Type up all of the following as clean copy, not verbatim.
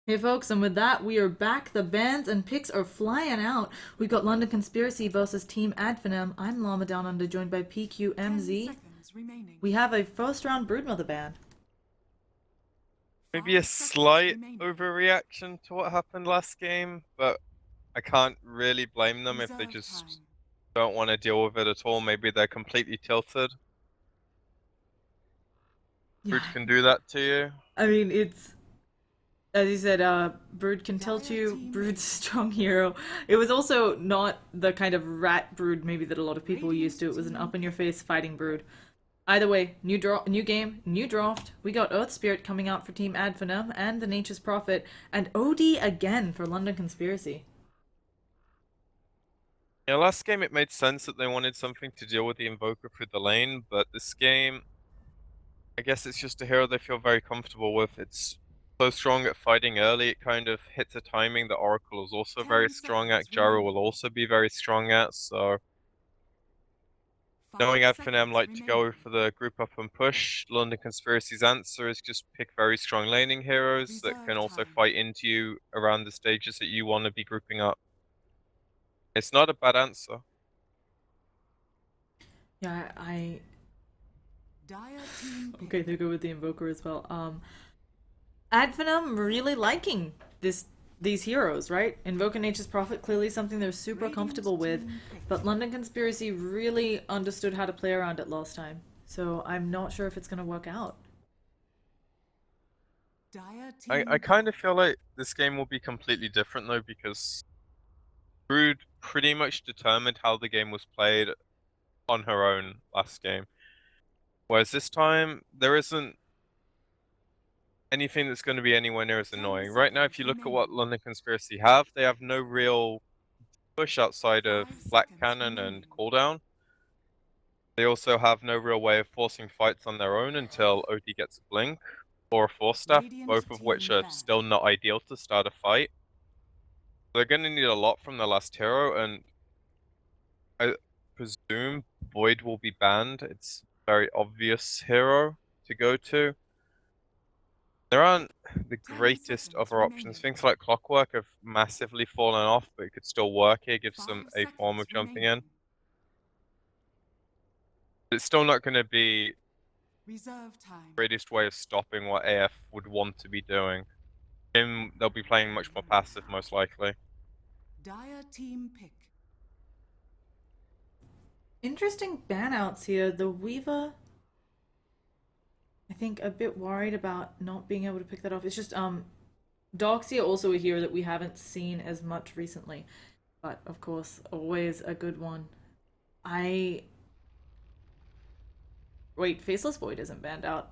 Hey folks, and with that, we are back. The bans and picks are flying out. We've got London Conspiracy versus Team Adfinem. I'm Llama Down Under, joined by 10 PQMZ. seconds remaining. We have a first round Broodmother ban. Maybe a 5 seconds slight remaining. overreaction to what happened last game, but I can't really blame them if they Reserve just time. don't want to deal with it at all. Maybe they're completely tilted. Yeah, Brute can do that to you. I mean, it's, as you said, Brood can tilt Dire you. team Brood's a ace. strong hero. It was also not the kind of rat Brood maybe that a lot of people were used Radiant to. It was an team up in your pick. face fighting Brood. Either way, new game, new draft. We got Earth Spirit coming out for Team Adfinem and the Nature's Prophet, and OD again for London Conspiracy. Yeah, last game it made sense that they wanted something to deal with the Invoker through the lane, but this game, I guess it's just a hero they feel very comfortable with. It's so strong at fighting early, it kind of hits a timing that Oracle is also very 10 strong seconds at, Gyro will remaining. also be very strong at, so 5 knowing Adfinem seconds like to go remaining. for the group up and push, London Conspiracy's answer is just pick very strong laning heroes that can Reserve also time. fight into you around the stages that you want to be grouping up. It's not a bad answer. Yeah, I Dire team pick. okay, they go with the Invoker as well. Adfinem really liking these heroes, right? Invoker Nature's Prophet clearly something they're super Radiant comfortable with, team pick. but London Conspiracy really understood how to play around it last time. So I'm not sure if it's gonna work out. Dire I team kind pick. of feel like this game will be completely different though, because Brood pretty much determined how the game was played on her own last game. Whereas this time, there isn't anything that's going to be anywhere near as 10 annoying. Right now, if seconds you look at remaining. what London Conspiracy have, they have no real push outside of 5 Black seconds Cannon and remaining. cooldown. They also have no real way of forcing fights on their own until OD gets a blink or a force staff, Radiant both of which team are ban. still not ideal to start a fight. They're going to need a lot from the last hero, and I presume Void will be banned. It's a very obvious hero to go to. There aren't the 10 greatest seconds other options. remaining. Things like Clockwork have massively fallen off, but it could still work here, gives 5 them a form seconds of jumping in. remaining. It's still not going to be Reserve time. the greatest way of stopping what AF would want to be doing. They'll be playing much more passive, most likely. Dire team pick. Interesting ban outs here. The Weaver, I think, a bit worried about not being able to pick that off. It's just Doxia also a hero that we haven't seen as much recently, but of course, always a good one. I wait, Faceless Void isn't banned out.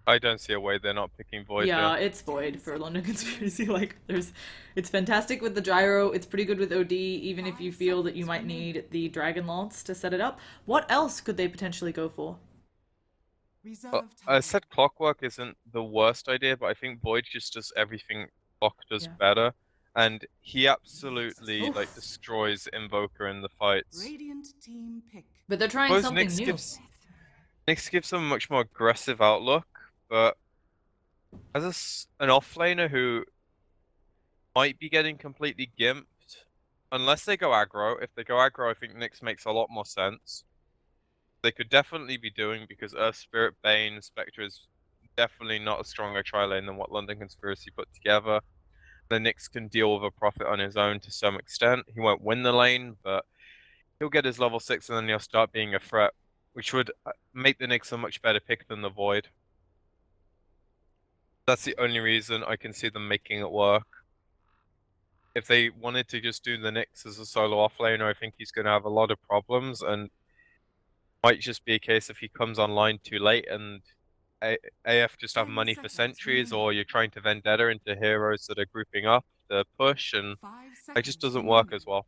I don't see a way they're not picking Void here. Yeah, it's 10 Void for London seconds Conspiracy. remaining. It's fantastic with the gyro. It's pretty good with OD, even if you 5 feel that you seconds might remaining. need the Dragon Lance to set it up. What else could they potentially go for? Well, Reserve I time. said Clockwork isn't the worst idea, but I think Void just does everything Clock does Yeah. better. And he absolutely like Oof. destroys Invoker in the fights. Radiant team pick. But they're trying Suppose something new. Nyx gives them a much more aggressive outlook, but as an offlaner who might be getting completely gimped, unless they go aggro. If they go aggro, I think Nyx makes a lot more sense. They could definitely be doing, because Earth Spirit, Bane, Spectre is definitely not a stronger tri-lane than what London Conspiracy put together. The Nyx can deal with a Prophet on his own to some extent. He won't win the lane, but he'll get his level 6 and then he'll start being a threat, which would make the Nyx a much better pick than the Void. That's the only reason I can see them making it work. If they wanted to just do the Nyx as a solo offlaner, I think he's going to have a lot of problems, and might just be a case if he comes online too late and AF just have 10 money for seconds sentries, remaining. or you're trying to vendetta into heroes that are grouping up the push, and 5 it just seconds doesn't work remaining. as well.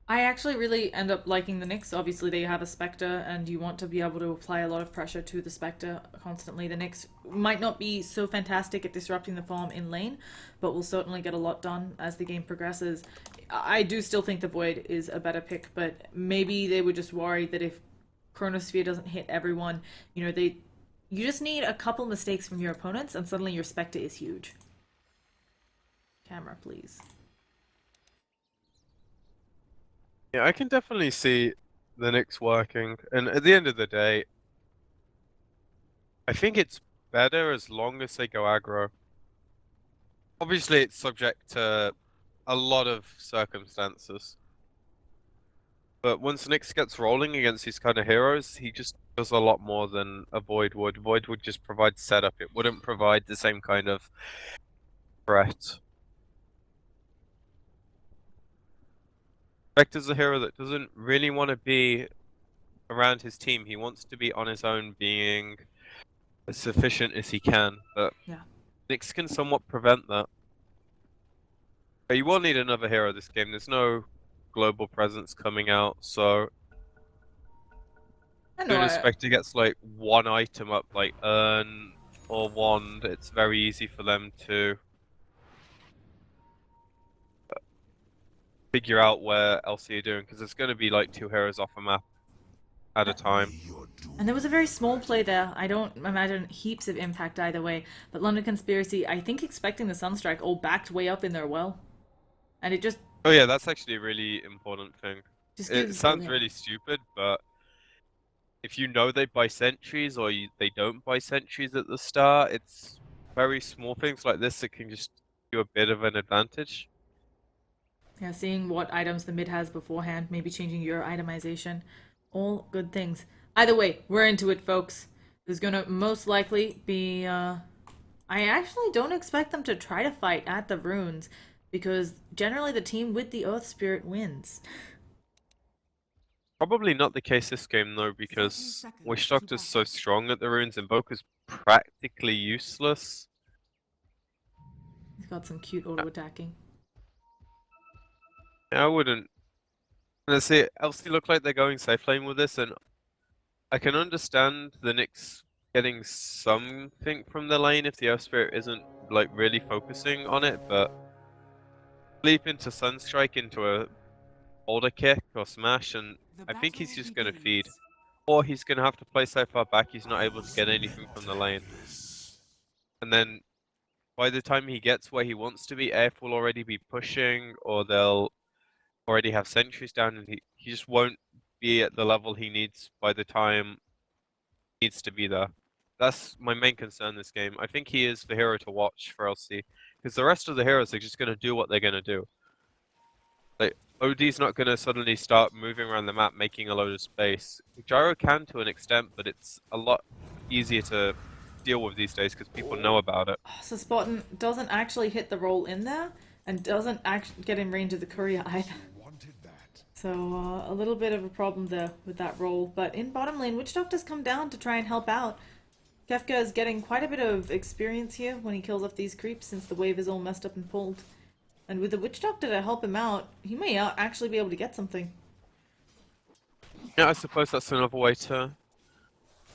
I actually really end up liking the Nyx. Obviously, they have a Spectre, and you want to be able to apply a lot of pressure to the Spectre constantly. The Nyx might not be so fantastic at disrupting the farm in lane, but will certainly get a lot done as the game progresses. I do still think the Void is a better pick, but maybe they were just worried that if Chronosphere doesn't hit everyone, you know, You just need a couple mistakes from your opponents, and suddenly your Spectre is huge. Camera, please. Yeah, I can definitely see the Knicks working, and at the end of the day, I think it's better as long as they go aggro. Obviously, it's subject to a lot of circumstances. But once Nyx gets rolling against these kind of heroes, he just does a lot more than a Void would. Void would just provide setup. It wouldn't provide the same kind of threat. Spectre's a hero that doesn't really want to be around his team. He wants to be on his own, being as sufficient as he can. But Yeah. Nyx can somewhat prevent that. But you will need another hero this game. There's no global presence coming out, so I as know. soon as Spectre gets like one item up, like Urn or Wand, it's very easy for them to figure out where LC are doing, because there's going to be like 2 heroes off a map at a time. And there was a very small play there. I don't imagine heaps of impact either way. But London Conspiracy, I think expecting the Sunstrike all backed way up in their well. And it just Oh yeah, that's actually a really important thing. It gives sounds really stupid, but if you know they buy sentries or they don't buy sentries at the start, it's very small things like this that can just give you a bit of an advantage. Yeah, seeing what items the mid has beforehand, maybe changing your itemization. All good things. Either way, we're into it, folks. There's gonna most likely be, I actually don't expect them to try to fight at the runes, because generally the team with the Earth Spirit wins. Probably not the case this game though, because 30 seconds Wish to Doctor's so battle. strong at the runes, Invoker's practically useless. He's got some cute auto attacking. I wouldn't. Let's see, LC look like they're going safe lane with this, and I can understand the Knicks getting something from the lane if the Earth Spirit isn't like really focusing on it, but leap into Sunstrike into a boulder kick or smash, and The I think he's battle just gonna feed. begins. Or he's gonna have to play so far back he's not able to get anything from the lane. And then by the time he gets where he wants to be, AF will already be pushing, or they'll already have sentries down, and he just won't be at the level he needs by the time he needs to be there. That's my main concern this game. I think he is the hero to watch for LC, because the rest of the heroes are just going to do what they're going to do. Like, OD's not going to suddenly start moving around the map, making a load of space. Gyro can to an extent, but it's a lot easier to deal with these days because people know about it. So Spartan doesn't actually hit the roll in there, and doesn't actually get in range of the courier either. So a little bit of a problem there with that roll. But in bottom lane, Witch Doctor's come down to try and help out. Kefka is getting quite a bit of experience here when he kills off these creeps, since the wave is all messed up and pulled. And with the Witch Doctor to help him out, he may actually be able to get something. Yeah, I suppose that's another way to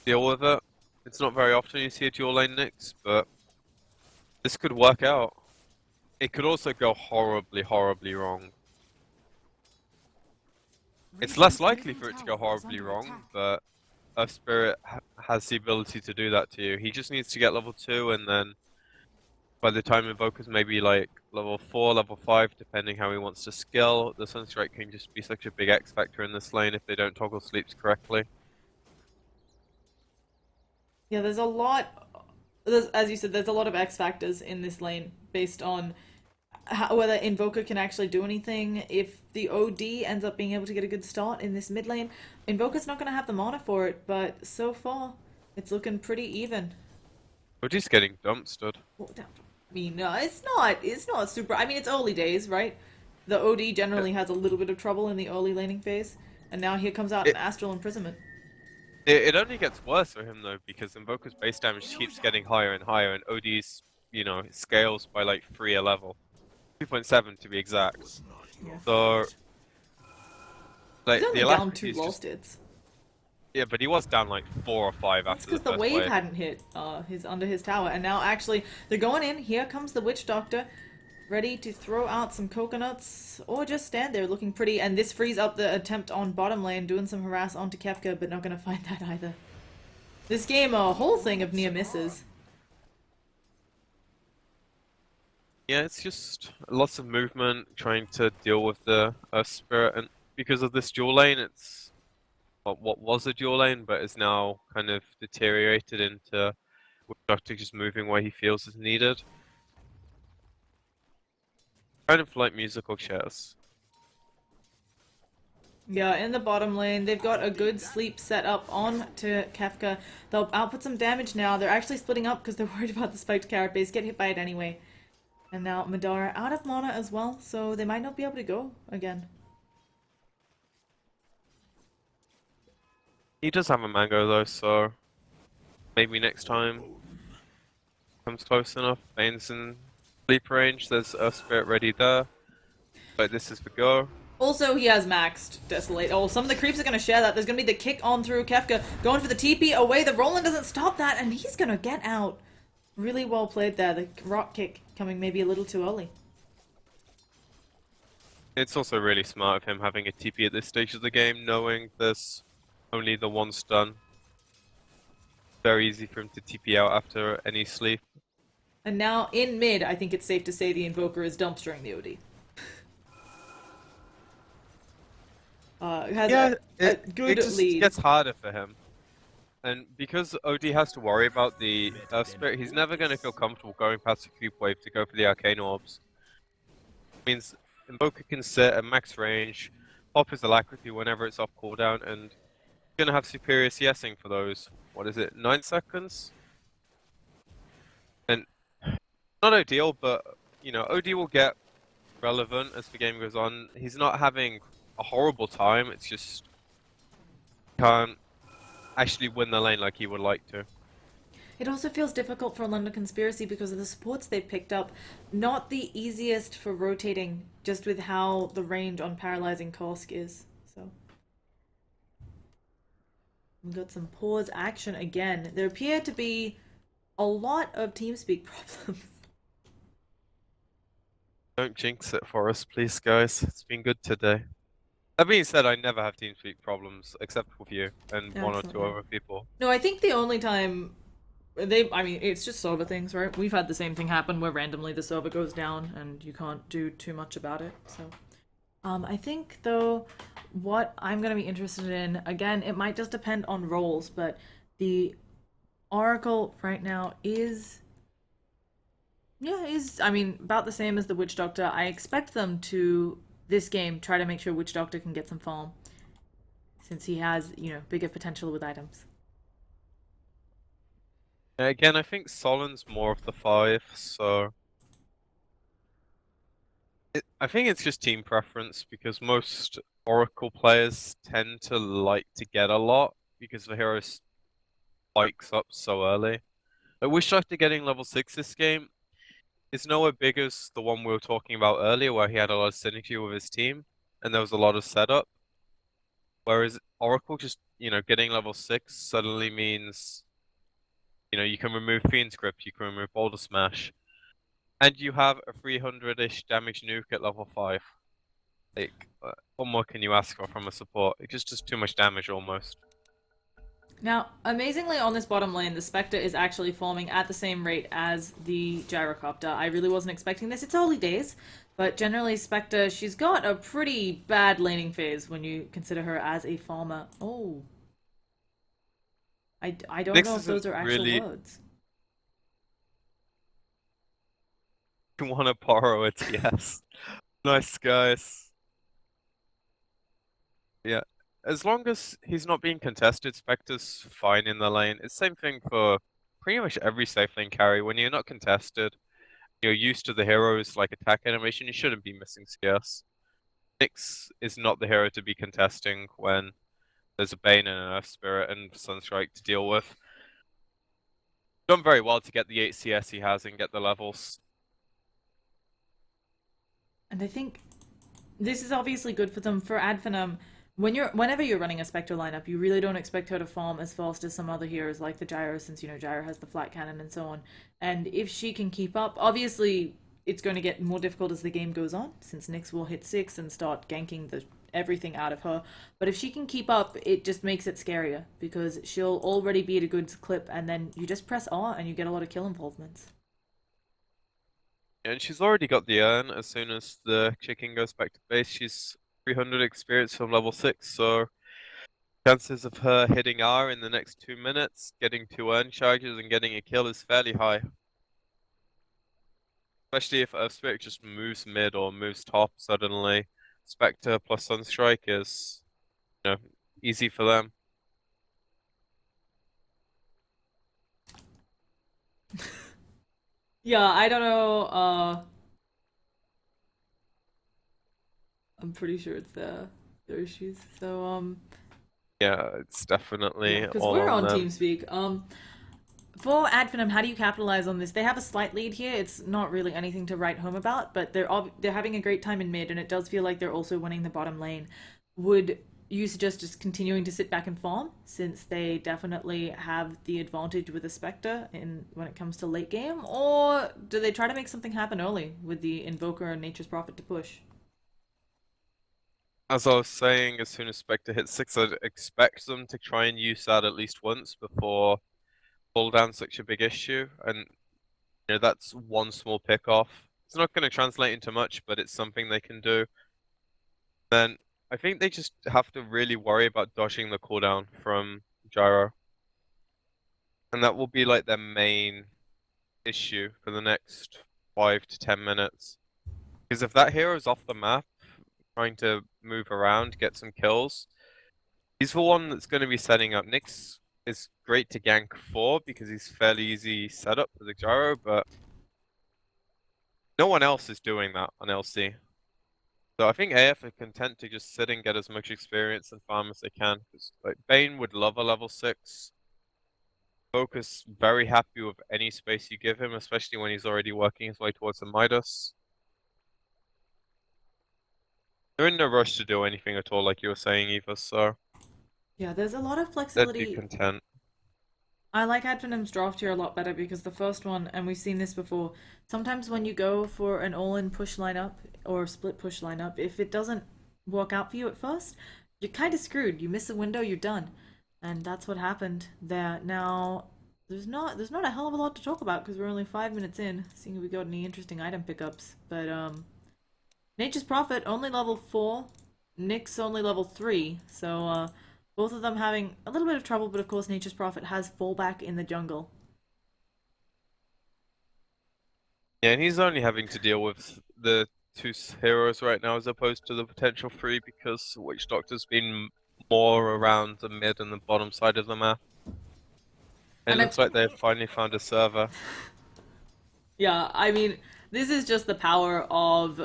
deal with it. It's not very often you see a dual lane Nyx, but this could work out. It could also go horribly, horribly wrong. It's less likely for it to go horribly wrong, but Earth Spirit has the ability to do that to you. He just needs to get level 2, and then by the time Invoker's maybe like level 4, level 5, depending how he wants to skill, the Sunstrike can just be such a big X factor in this lane if they don't toggle sleeps correctly. Yeah, there's a lot, as you said, there's a lot of X factors in this lane based on whether Invoker can actually do anything. If the OD ends up being able to get a good start in this mid lane, Invoker's not going to have the mana for it, but so far, it's looking pretty even. But he's getting dumpstered. Well, I mean, it's not super, I mean, it's early days, right? The OD generally has a little bit of trouble in the early laning phase, and now here comes out an Astral Imprisonment. It only gets worse for him though, because Invoker's base damage keeps getting higher and higher, and OD's, scales by like 3 a level. 2.7 to be exact. Yeah. So, like, He's only the down alacrity 2 is lost just... hits. Yeah, but he was down like 4 or 5 That's after the because the first wave wave. hadn't hit under his tower, and now actually they're going in. Here comes the Witch Doctor, ready to throw out some coconuts, or just stand there looking pretty. And this frees up the attempt on bottom lane, doing some harass onto Kefka, but not going to find that either. This game, a whole thing of near misses. Yeah, it's just lots of movement, trying to deal with the Spirit, and because of this dual lane, it's what was a dual lane, but is now kind of deteriorated into Doctor just moving where he feels is needed. Kind of like musical chairs. Yeah, in the bottom lane, they've got a good sleep set up on to Kefka. They'll output some damage now. They're actually splitting up because they're worried about the spiked carrot base. Get hit by it anyway. And now Madara out of mana as well, so they might not be able to go again. He does have a mango though, so maybe next time comes close enough. Bane's in sleep range. There's a Spirit ready there. But this is the go. Also, he has maxed Desolate. Oh, some of the creeps are going to share that. There's going to be the kick on through Kefka. Going for the TP away. The Roland doesn't stop that, and he's going to get out. Really well played there. The rock kick coming maybe a little too early. It's also really smart of him having a TP at this stage of the game, knowing there's only the one stun. Very easy for him to TP out after any sleep. And now in mid, I think it's safe to say the Invoker is dumpstering the OD. Has a good it just lead. gets harder for him. And because OD has to worry about the Spirit, he's never going to feel comfortable going past the creep wave to go for the Arcane Orbs. Means Invoker can sit at max range, pop his Alacrity whenever it's off cooldown, and he's going to have superior CSing for those, what is it, 9 seconds? And not ideal, but, you know, OD will get relevant as the game goes on. He's not having a horrible time, it's just can't actually win the lane like he would like to. It also feels difficult for London Conspiracy because of the supports they've picked up. Not the easiest for rotating, just with how the range on Paralyzing Kosk is. So we've got some pause action again. There appear to be a lot of TeamSpeak problems. Don't jinx it for us, please, guys. It's been good today. That being said, I never have TeamSpeak problems, except with you and one or two Absolutely. other people. No, I think the only time I mean, it's just server things, right? We've had the same thing happen where randomly the server goes down and you can't do too much about it. So, I think though, what I'm gonna be interested in, again, it might just depend on roles, but the Oracle right now is, yeah, is, I mean, about the same as the Witch Doctor. I expect them to, this game, try to make sure Witch Doctor can get some farm, since he has, you know, bigger potential with items. Again, I think Solin's more of the 5, so I think it's just team preference because most Oracle players tend to like to get a lot because the hero spikes up so early. I wish after getting level 6 this game is nowhere big as the one we were talking about earlier where he had a lot of synergy with his team and there was a lot of setup. Whereas Oracle just, you know, getting level 6 suddenly means, you know, you can remove Fiend's Grip, you can remove Boulder Smash, and you have a 300-ish damage nuke at level 5. Like, what more can you ask for from a support? It just does too much damage almost. Now, amazingly on this bottom lane, the Spectre is actually forming at the same rate as the Gyrocopter. I really wasn't expecting this. It's early days, but generally Spectre, she's got a pretty bad laning phase when you consider her as a farmer. Oh. I don't Nyx know if isn't those are actual really words. want to borrow it, yes. Nice, guys. Yeah. As long as he's not being contested, Spectre's fine in the lane. It's same thing for pretty much every safe lane carry. When you're not contested, you're used to the hero's like attack animation, you shouldn't be missing CS. Nyx is not the hero to be contesting when there's a Bane and an Earth Spirit and Sunstrike to deal with. Done very well to get the 8 CS he has and get the levels. And I think this is obviously good for them. For Adphenum, whenever you're running a Spectre lineup, you really don't expect her to farm as fast as some other heroes like the Gyro, since you know Gyro has the flat cannon and so on. And if she can keep up, obviously it's going to get more difficult as the game goes on, since Nyx will hit 6 and start ganking the everything out of her. But if she can keep up, it just makes it scarier because she'll already be at a good clip, and then you just press R and you get a lot of kill involvements. And she's already got the urn as soon as the chicken goes back to base. She's 300 experience from level 6, so chances of her hitting R in the next 2 minutes, getting 2 urn charges, and getting a kill is fairly high. Especially if Earth Spirit just moves mid or moves top suddenly. Spectre plus Sunstrike is, easy for them. Yeah, I don't know. I'm pretty sure it's their issues. So Yeah, it's yeah, definitely because all we're on on them. TeamSpeak. For Adfinem, how do you capitalize on this? They have a slight lead here. It's not really anything to write home about, but they're having a great time in mid, and it does feel like they're also winning the bottom lane. Would you suggest just continuing to sit back and farm, since they definitely have the advantage with the Spectre in when it comes to late game, or do they try to make something happen early with the Invoker and Nature's Prophet to push? As I was saying, as soon as Spectre hits 6, I'd expect them to try and use that at least once before pull down such a big issue. And that's one small pick off. It's not going to translate into much, but it's something they can do. Then I think they just have to really worry about dodging the cooldown from Gyro. And that will be like their main issue for the next 5 to 10 minutes. Because if that hero is off the map, trying to move around, get some kills, he's the one that's going to be setting up. Nyx is great to gank for because he's fairly easy setup for the Gyro, but no one else is doing that on LC. So I think AF are content to just sit and get as much experience and farm as they can. Because like Bane would love a level 6. Focus very happy with any space you give him, especially when he's already working his way towards the Midas. They're in no rush to do anything at all, like you were saying, Eva, so Yeah, there's a lot of they'd be flexibility. content. I like Advenim's draft here a lot better because the first one, and we've seen this before, sometimes when you go for an all-in push lineup or split push lineup, if it doesn't work out for you at first, you're kind of screwed. You miss a window, you're done. And that's what happened there. Now, there's not a hell of a lot to talk about because we're only 5 minutes in, seeing if we got any interesting item pickups. But Nature's Prophet only level 4, Nyx only level 3, so both of them having a little bit of trouble, but of course Nature's Prophet has fallback in the jungle. Yeah, and he's only having to deal with the two heroes right now as opposed to the potential three because Witch Doctor's been more around the mid and the bottom side of the map. And it And I, looks like they've finally found a server. yeah, I mean, this is just the power of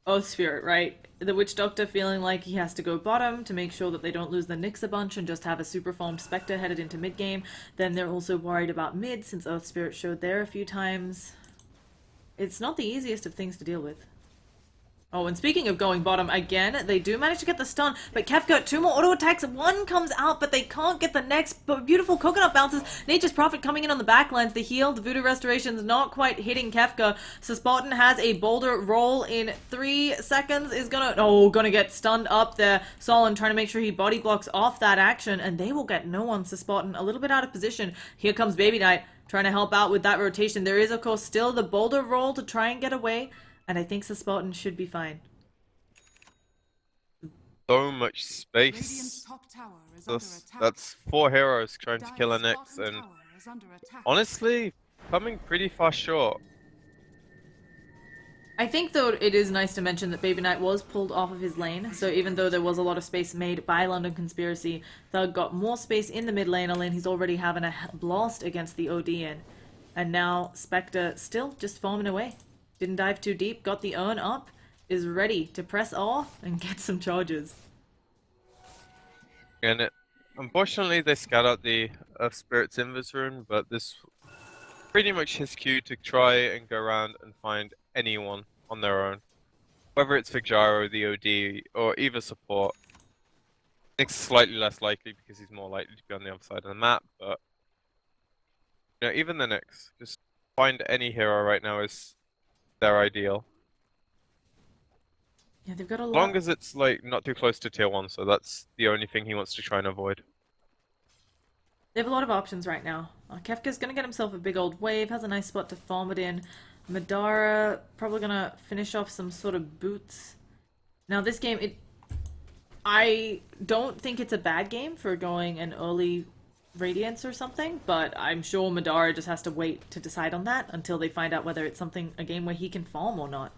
Oath Spirit, right? The Witch Doctor feeling like he has to go bottom to make sure that they don't lose the Nyx a bunch and just have a super formed Spectre headed into mid game. Then they're also worried about mid since Oath Spirit showed there a few times. It's not the easiest of things to deal with. Oh, and speaking of going bottom again, they do manage to get the stun, but Kef got two more auto attacks. One comes out, but they can't get the next. But beautiful coconut bounces. Nature's Prophet coming in on the backlines. The heal, the Voodoo Restoration's not quite hitting Kefka. So Spartan has a boulder roll in 3 seconds. Is gonna get stunned up there. Solon trying to make sure he body blocks off that action, and they will get no one. So Spartan a little bit out of position. Here comes Baby Knight trying to help out with that rotation. There is, of course, still the boulder roll to try and get away. And I think Spartan should be fine. So much Radiant's space. top tower is under attack. That's 4 heroes trying to kill a Dire's Nyx, bottom and tower is under attack. honestly, coming pretty far short. I think, though, it is nice to mention that Baby Knight was pulled off of his lane, so even though there was a lot of space made by London Conspiracy, Thug got more space in the mid lane, a lane he's already having a blast against the OD in. And now Spectre still just farming away. Didn't dive too deep, got the urn up, is ready to press R and get some charges. And unfortunately, they scat out the Earth Spirit's Invis rune, but this pretty much his cue to try and go around and find anyone on their own. Whether it's for Gyro, the OD, or either support. Nick's slightly less likely because he's more likely to be on the other side of the map, but even the Nyx, just find any hero right now is their ideal. Yeah, they've got a As lot. long as it's like not too close to tier 1, so that's the only thing he wants to try and avoid. They have a lot of options right now. Kefka's gonna get himself a big old wave, has a nice spot to farm it in. Madara probably gonna finish off some sort of boots. Now this game, I don't think it's a bad game for going an early Radiance or something, but I'm sure Madara just has to wait to decide on that until they find out whether it's a game where he can farm or not.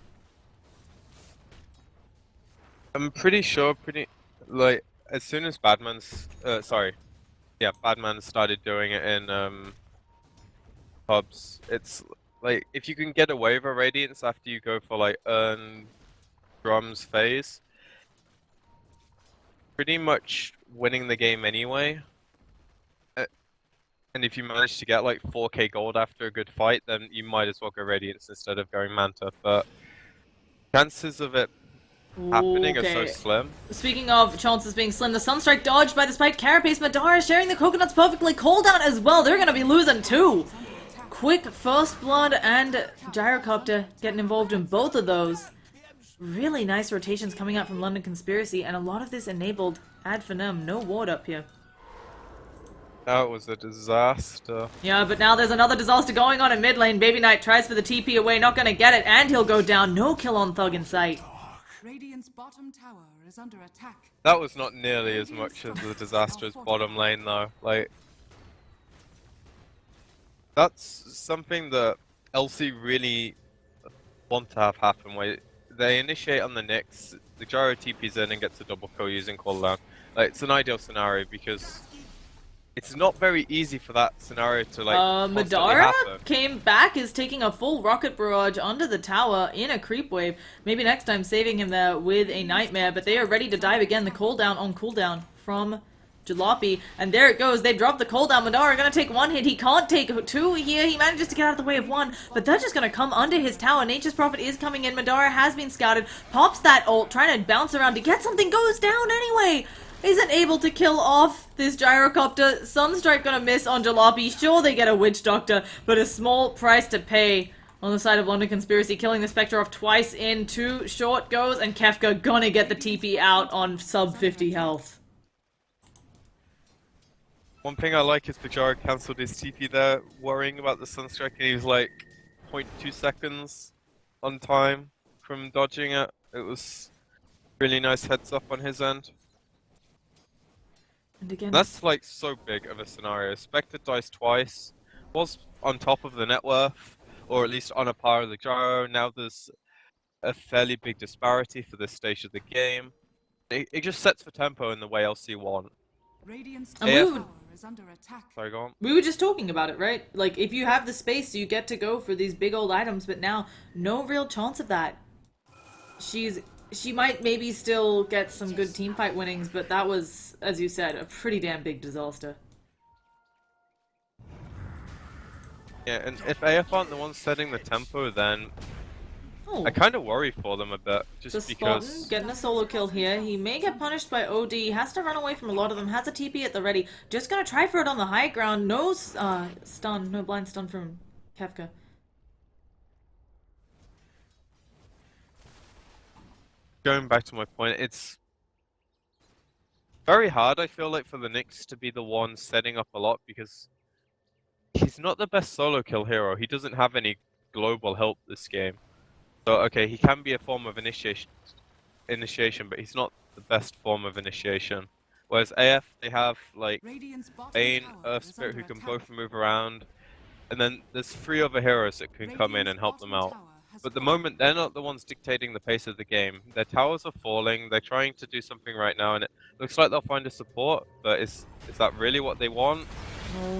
I'm pretty sure, like, as soon as Badman's, Badman started doing it in, pubs, it's, like, if you can get away with a Radiance after you go for, like, Earn Drums phase, pretty much winning the game anyway. And if you manage to get, like, 4k gold after a good fight, then you might as well go Radiance instead of going Manta, but chances of it happening are so slim. Speaking of chances being slim, the Sunstrike dodged by the spiked Carapace. Madara sharing the coconuts perfectly. Cooldown as well. They're gonna be losing too. Quick First Blood and Gyrocopter getting involved in both of those. Really nice rotations coming out from London Conspiracy, and a lot of this enabled Ad Finem. No ward up here. That was a disaster. Yeah, but now there's another disaster going on in mid lane. Baby Knight tries for the TP away, not gonna get it, and he'll go down. No kill on Thug in sight. Radiant's bottom tower is under attack. That was not nearly as much as the disaster as bottom lane though. Like, that's something that LC really want to have happen, where they initiate on the Nyx, the Gyro TP's in and gets a double kill using cooldown. Like, it's an ideal scenario because it's not very easy for that scenario to, like, constantly Madara happen. came back, is taking a full rocket barrage under the tower in a creep wave. Maybe next time saving him there with a nightmare, but they are ready to dive again. The cooldown on cooldown from Jalopy, and there it goes. They drop the cooldown. Madara gonna take one hit. He can't take two here. He manages to get out of the way of one, but they're just gonna come under his tower. Nature's Prophet is coming in. Madara has been scouted, pops that ult, trying to bounce around to get something, goes down anyway. Isn't able to kill off this Gyrocopter. Sunstrike gonna miss on Jalopy. Sure, they get a Witch Doctor, but a small price to pay on the side of London Conspiracy, killing the Spectre off twice in. Too short goes, and Kefka gonna get the TP out on sub 50 health. One thing I like is Pajara cancelled his TP there, worrying about the Sunstrike, and he was like 0.2 seconds on time from dodging it. It was really nice heads up on his end. And again, That's like so big of a scenario. Spectre dies twice, was on top of the net worth, or at least on a par with the Gyro. Now there's a fairly big disparity for this stage of the game. It just sets for tempo in the way LC want. Radiant's And tower is under attack. Sorry, go on. we were just talking about it, right? Like, if you have the space, you get to go for these big old items, but now, no real chance of that. She might maybe still get some good teamfight winnings, but that was, as you said, a pretty damn big disaster. Yeah, and if AF aren't the ones setting the tempo, then Oh, I kind of worry for them a bit, so just Spartan because. getting a solo kill here. He may get punished by OD. Has to run away from a lot of them. Has a TP at the ready. Just gonna try for it on the high ground. No stun, no blind stun from Kefka. Going back to my point, it's very hard, I feel like, for the Nyx to be the one setting up a lot, because he's not the best solo kill hero. He doesn't have any global help this game. So, okay, he can be a form of initiation, but he's not the best form of initiation. Whereas AF, they have, like, Radiant's bottom Bane, tower Earth is Spirit, under who can attack. both move around, and then there's 3 other heroes that can come in and help them out. But the moment they're not the ones dictating the pace of the game, their towers are falling, they're trying to do something right now, and it looks like they'll find a support, but is that really what they want?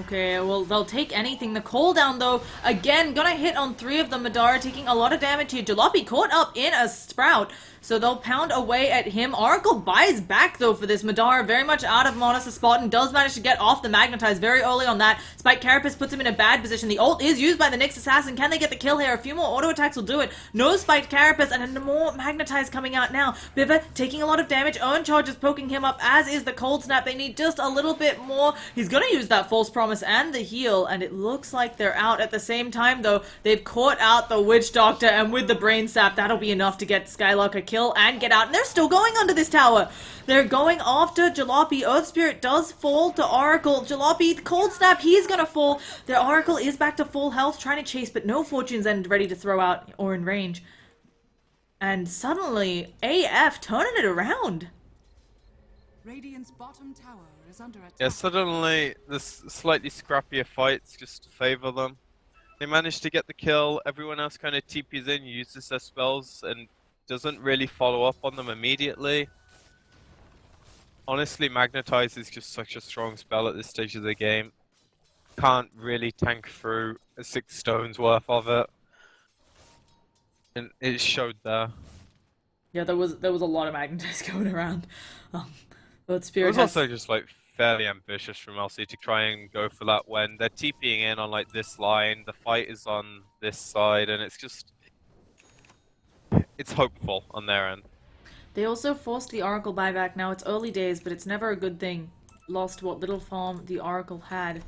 Okay, well, they'll take anything. The cooldown, though, again, gonna hit on 3 of them. Madara taking a lot of damage here. Jalopy caught up in a sprout, so they'll pound away at him. Oracle buys back, though, for this. Madara very much out of Monas. The Spartan does manage to get off the Magnetize very early on that. Spike Carapace puts him in a bad position. The ult is used by the Nyx Assassin. Can they get the kill here? A few more auto attacks will do it. No Spiked Carapace, and more Magnetize coming out now. Biva taking a lot of damage. Owen Charge is poking him up, as is the Cold Snap. They need just a little bit more. He's gonna use that full false promise and the heal, and it looks like they're out. At the same time, though, they've caught out the witch doctor, and with the brain sap, that'll be enough to get Skylark a kill and get out. And they're still going under this tower. They're going after Jalopy. Earth Spirit does fall to Oracle. Jalopy, Cold Snap, he's gonna fall. Their Oracle is back to full health, trying to chase, but no Fortune's End ready to throw out or in range. And suddenly, AF turning it around. Radiant's bottom tower is under attack. Yeah, suddenly this slightly scrappier fights just favor them. They manage to get the kill, everyone else kind of TPs in, uses their spells, and doesn't really follow up on them immediately. Honestly, Magnetize is just such a strong spell at this stage of the game. Can't really tank through a 6 stones worth of it. And it showed there. Yeah, there was a lot of Magnetize going around. But It Spirit was has... also just like fairly ambitious from LC to try and go for that when they're TPing in on like this line, the fight is on this side, and it's just... it's hopeful on their end. They also forced the Oracle buyback. Now, it's early days, but it's never a good thing. Lost what little farm the Oracle had.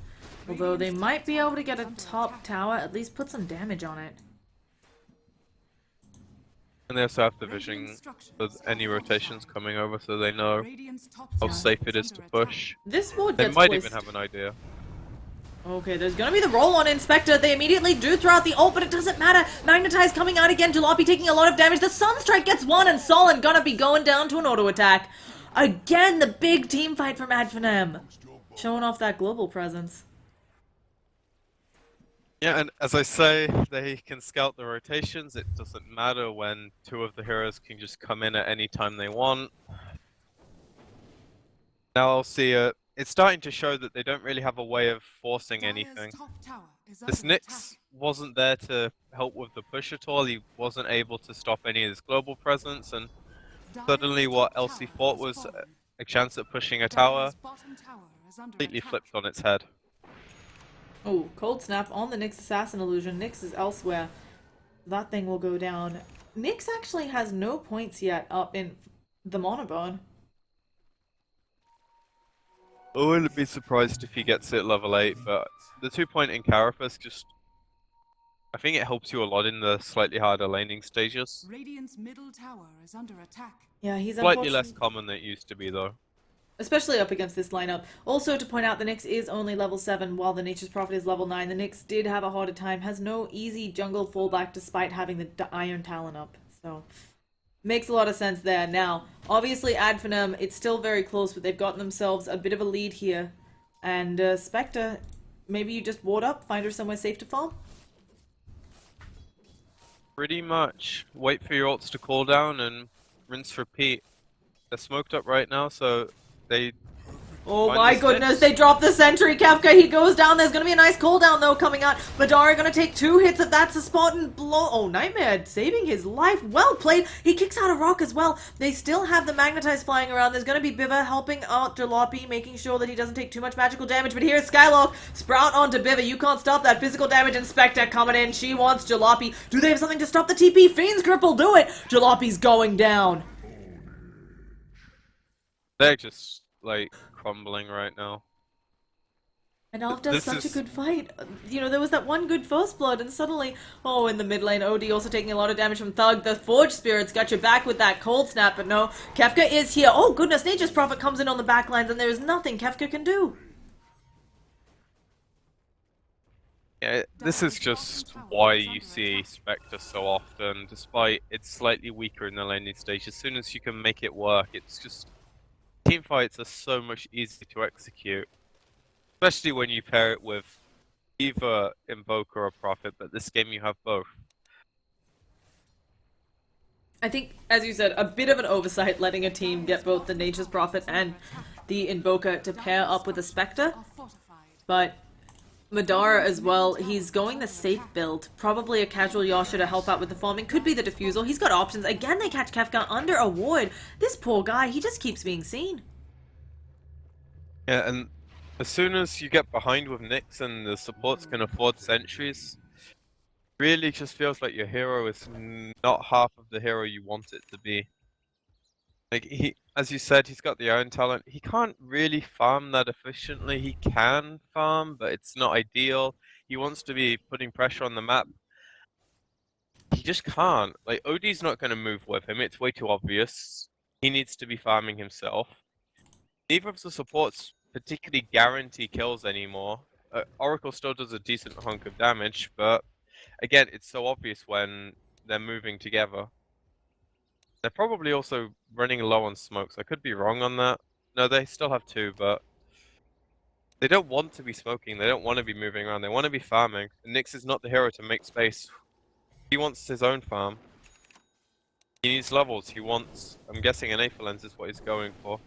Although they might be able to get a top tower, at least put some damage on it. And they also have the vision with any rotations coming over so they know how safe it is to push. This ward They gets might placed. even have an idea. Okay, there's gonna be the roll on Inspector. They immediately do throw out the ult, but it doesn't matter. Magnetize coming out again. Jalopy taking a lot of damage. The Sunstrike gets one, and Solon gonna be going down to an auto attack. Again, the big team fight from Finem. Showing off that global presence. Yeah, and as I say, they can scout the rotations. It doesn't matter when 2 of the heroes can just come in at any time they want. Now I'll see it's starting to show that they don't really have a way of forcing anything. This Nyx wasn't there to help with the push at all. He wasn't able to stop any of this global presence, and suddenly what LC thought was a chance at pushing a tower completely flipped on its head. Oh, Cold Snap on the Nyx Assassin Illusion. Nyx is elsewhere. That thing will go down. Nyx actually has no points yet up in the Monobone. I wouldn't be surprised if he gets it level 8, but the 2-point in Carapace just... I think it helps you a lot in the slightly harder laning stages. Radiant's middle tower is under attack. Yeah, he's Slightly less unfortunate- common than it used to be, though. Especially up against this lineup. Also to point out, the Nyx is only level 7, while the Nature's Prophet is level 9. The Nyx did have a harder time, has no easy jungle fallback despite having the Iron Talon up. So, makes a lot of sense there. Now, obviously Adfinem, it's still very close, but they've gotten themselves a bit of a lead here. And Spectre, maybe you just ward up, find her somewhere safe to farm? Pretty much. Wait for your ults to cool down and rinse repeat. They're smoked up right now, so they... Oh Find my the goodness, sticks. they dropped the sentry. Kefka, he goes down. There's gonna be a nice cooldown though coming out. Madara gonna take 2 hits if that's a spot and blow. Oh, Nightmare saving his life. Well played. He kicks out a rock as well. They still have the Magnetize flying around. There's gonna be Biva helping out Jalopy, making sure that he doesn't take too much magical damage. But here's Skylark. Sprout onto Biva. You can't stop that physical damage. Inspector coming in. She wants Jalopy. Do they have something to stop the TP? Fiend's Grip will do it. Jalopy's going down. They're just, like, crumbling right now. And after This such a is- good fight, you know, there was that one good first blood, and suddenly, oh, in the mid lane, OD also taking a lot of damage from Thug. The Forge Spirits got you back with that Cold Snap, but no, Kefka is here. Oh, goodness, Nature's Prophet comes in on the back lines, and there is nothing Kefka can do. Yeah, this is just why you see Spectre so often, despite it's slightly weaker in the laning stage. As soon as you can make it work, it's just... team fights are so much easier to execute. Especially when you pair it with either Invoker or Prophet, but this game you have both. I think, as you said, a bit of an oversight letting a team get both the Nature's Prophet and the Invoker to pair up with a Spectre, but Madara as well, he's going the safe build. Probably a casual Yasha to help out with the farming. Could be the Diffusal. He's got options. Again, they catch Kefka under a ward. This poor guy, he just keeps being seen. Yeah, and as soon as you get behind with Nyx and the supports can afford sentries, really just feels like your hero is not half of the hero you want it to be. Like, as you said, he's got the Iron talent. He can't really farm that efficiently. He can farm, but it's not ideal. He wants to be putting pressure on the map. He just can't. Like, OD's not going to move with him. It's way too obvious. He needs to be farming himself. Neither of the supports particularly guarantee kills anymore. Oracle still does a decent hunk of damage, but again, it's so obvious when they're moving together. They're probably also running low on smokes. I could be wrong on that. No, they still have two, but they don't want to be smoking. They don't want to be moving around. They want to be farming. And Nyx is not the hero to make space. He wants his own farm. He needs levels. He wants, I'm guessing, an Aether Lens is what he's going for.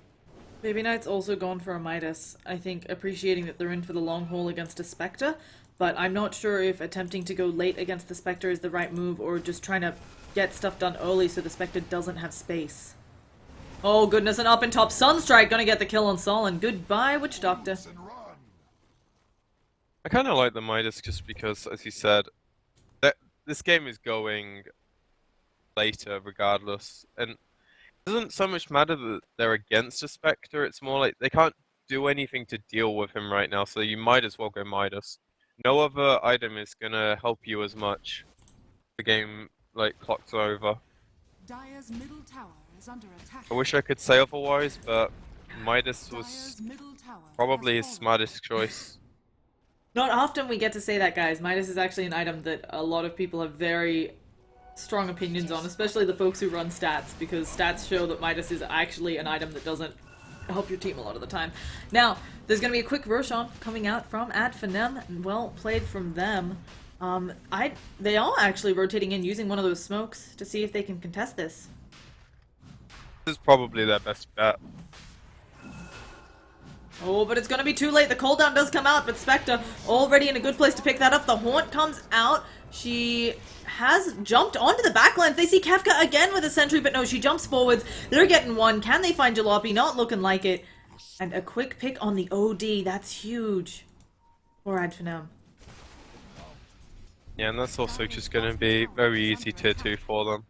Baby Knight's also gone for a Midas, I think appreciating that they're in for the long haul against a Spectre, but I'm not sure if attempting to go late against the Spectre is the right move or just trying to get stuff done early so the Spectre doesn't have space. Oh goodness, and up and top Sunstrike gonna get the kill on Sol, and goodbye Witch Doctor. I kind of like the Midas just because, as you said, that this game is going later regardless, and it doesn't so much matter that they're against a Spectre, it's more like they can't do anything to deal with him right now, so you might as well go Midas. No other item is gonna help you as much. The game, like, clocks over. Dire's middle tower is under attack. I wish I could say otherwise, but Midas was Dire's middle tower probably has his fallen. smartest choice. Not often we get to say that, guys. Midas is actually an item that a lot of people have very strong opinions on, especially the folks who run stats, because stats show that Midas is actually an item that doesn't help your team a lot of the time. Now, there's going to be a quick Roshan coming out from Finem, and well played from them. They are actually rotating in using one of those smokes to see if they can contest this. This is probably their best bet. Oh, but it's gonna be too late. The cooldown does come out, but Spectre already in a good place to pick that up. The Haunt comes out. She has jumped onto the backline. They see Kefka again with a sentry, but no, she jumps forwards. They're getting one. Can they find Jalopy? Not looking like it. And a quick pick on the OD. That's huge for Finem. Yeah, and that's also just going to be very easy tier 2 for them.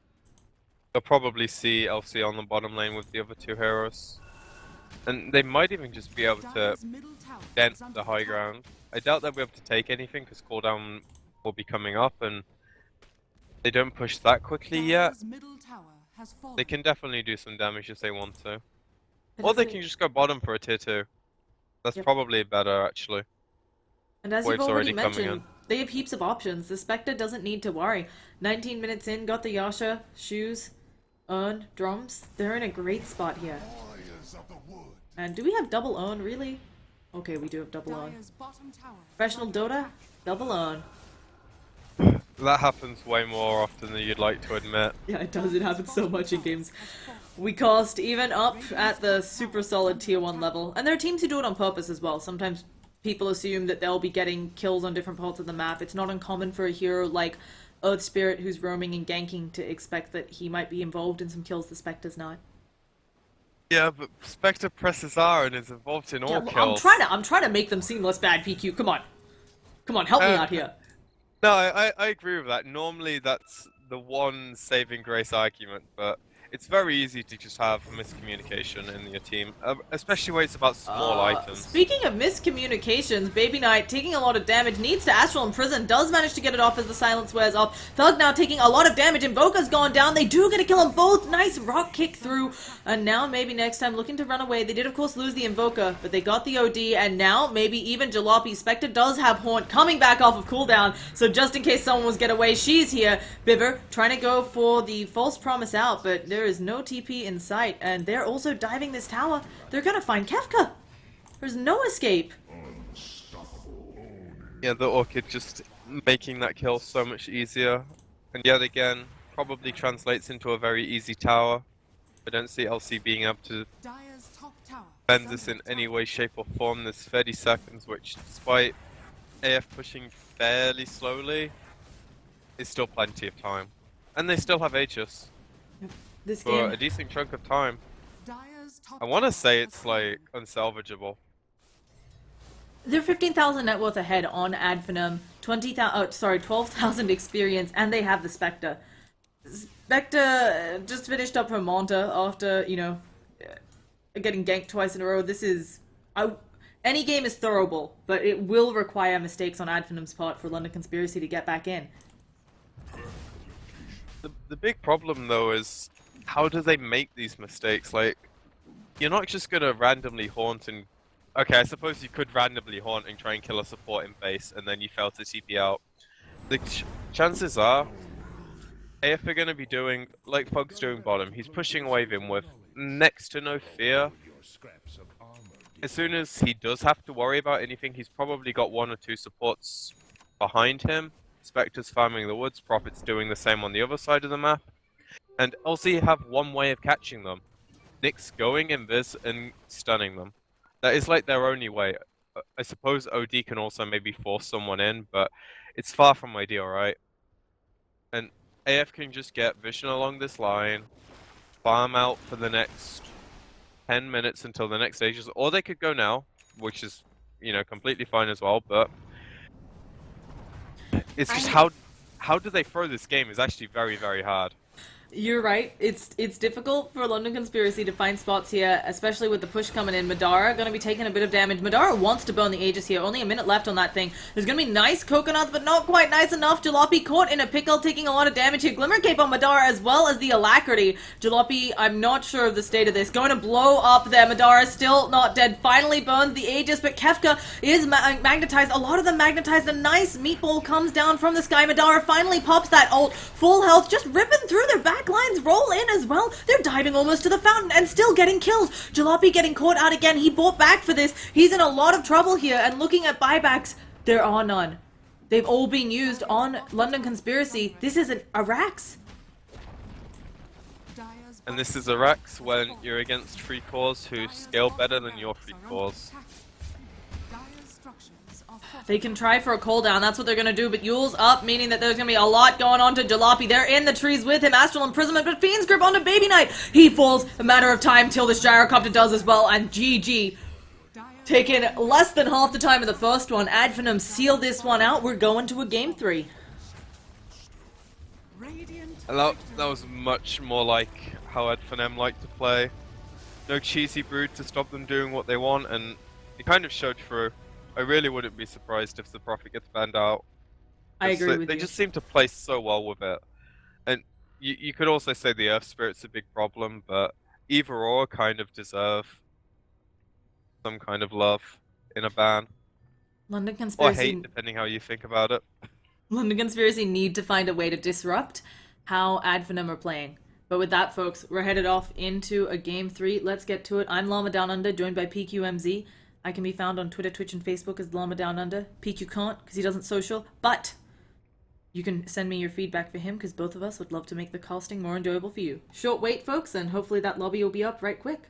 They'll probably see LC on the bottom lane with the other two heroes. And they might even just be able to Dire's middle tower dent is under the high attack. ground. I doubt they'll be able to take anything because cooldown will be coming up and they don't push that quickly yet. Dire's middle tower has fallen. They can definitely do some damage if they want to. Or they can just go bottom for a tier 2. That's Yep. probably better actually. And as Wave's you've already already coming mentioned, they have heaps of options. The Spectre doesn't need to worry. 19 minutes in, got the Yasha, shoes, urn, drums. They're in a great spot here. And do we have double urn, really? Okay, we do have double urn. Dire's bottom tower is Professional under Dota, attack. double urn. That happens way more often than you'd like to admit. Yeah, it does. It happens so much in games. We cost even up at the super solid tier 1 level. And there are teams who do it on purpose as well. Sometimes people assume that they'll be getting kills on different parts of the map. It's not uncommon for a hero like Earth Spirit who's roaming and ganking to expect that he might be involved in some kills the Spectre's not. Yeah, but Spectre presses R and is involved in all Yeah, kills. I'm trying to make them seem less bad, PQ. Come on. Come on, help me out here. No, I agree with that. Normally that's the one saving grace argument, but it's very easy to just have miscommunication in your team, especially when it's about small items. Speaking of miscommunications, Baby Knight taking a lot of damage, needs to Astral Imprison, does manage to get it off as the silence wears off. Thug now taking a lot of damage, Invoker's gone down, they do get a kill on both, nice rock kick through, and now maybe next time looking to run away. They did of course lose the Invoker, but they got the OD, and now maybe even Jalopy. Spectre does have Haunt coming back off of cooldown, so just in case someone was get away, she's here. Biver trying to go for the false promise out, but there is no TP in sight, and they're also diving this tower. They're gonna find Kefka. There's no escape. Yeah, the Orchid just making that kill so much easier, and yet again, probably translates into a very easy tower. I don't see LC being able to Dire's top tower defend is this under in any attack. way, shape or form. There's 30 seconds, which despite AF pushing fairly slowly, is still plenty of time. And they still have Aegis This for game, a decent chunk of time. Dire's top I want to tower say has it's fallen. like unsalvageable. they're 15,000 net worth ahead on Adfinum, 12,000 experience, and they have the Spectre. Spectre just finished up her Monta after, getting ganked twice in a row. This is... any game is throwable, but it will require mistakes on Adfinum's part for London Conspiracy to get back in. The big problem though is how do they make these mistakes? Like, you're not just gonna randomly haunt and... Okay, I suppose you could randomly haunt and try and kill a support in base, and then you fail to TP out. The chances are, AF are gonna be doing, like Fog's doing bottom, he's pushing wave in with next to no fear. As soon as he does have to worry about anything, he's probably got 1 or 2 supports behind him. Spectre's farming the woods, Prophet's doing the same on the other side of the map. And also you have one way of catching them. Nyx going invis and stunning them. That is like their only way. I suppose OD can also maybe force someone in, but it's far from ideal, right? And AF can just get vision along this line, farm out for the next 10 minutes until the next stages, or they could go now, which is, you know, completely fine as well, but it's just how do they throw this game is actually very, very hard. You're right. It's difficult for London Conspiracy to find spots here, especially with the push coming in. Madara going to be taking a bit of damage. Madara wants to burn the Aegis here. Only a minute left on that thing. There's going to be nice coconuts, but not quite nice enough. Jalopy caught in a pickle, taking a lot of damage here. Glimmer Cape on Madara as well as the Alacrity. Jalopy, I'm not sure of the state of this. Going to blow up there. Madara still not dead. Finally burns the Aegis, but Kefka is magnetized. A lot of them magnetized. A nice meatball comes down from the sky. Madara finally pops that ult. Full health, just ripping through their back lines roll in as well. They're diving almost to the fountain and still getting kills. Jalopy getting caught out again. He bought back for this. He's in a lot of trouble here, and looking at buybacks, there are none. They've all been used on London Conspiracy. This is a Rax. And this is a Rax when you're against free cores who scale better than your free cores. They can try for a cooldown, that's what they're gonna do, but Yule's up, meaning that there's gonna be a lot going on to Jalopy. They're in the trees with him, Astral Imprisonment, but Fiend's Grip onto Baby Knight. He falls, a matter of time till this Gyrocopter does as well, and GG. Taking less than half the time of the first one. Adfinum seal this one out. We're going to a game 3. And that was much more like how Finem like to play. No cheesy brood to stop them doing what they want, and it kind of showed through. I really wouldn't be surprised if the Prophet gets banned out. I agree with you. They just seem to play so well with it. And you could also say the Earth Spirit's a big problem, but either or kind of deserve some kind of love in a ban. London Or Conspiracy... hate, depending how you think about it. London Conspiracy need to find a way to disrupt how Adfinum are playing. But with that, folks, we're headed off into a game 3. Let's get to it. I'm Llama Down Under, joined by PQMZ. I can be found on Twitter, Twitch, and Facebook as Llama Down Under. PQ can't, because he doesn't social, but you can send me your feedback for him, because both of us would love to make the casting more enjoyable for you. Short wait, folks, and hopefully that lobby will be up right quick.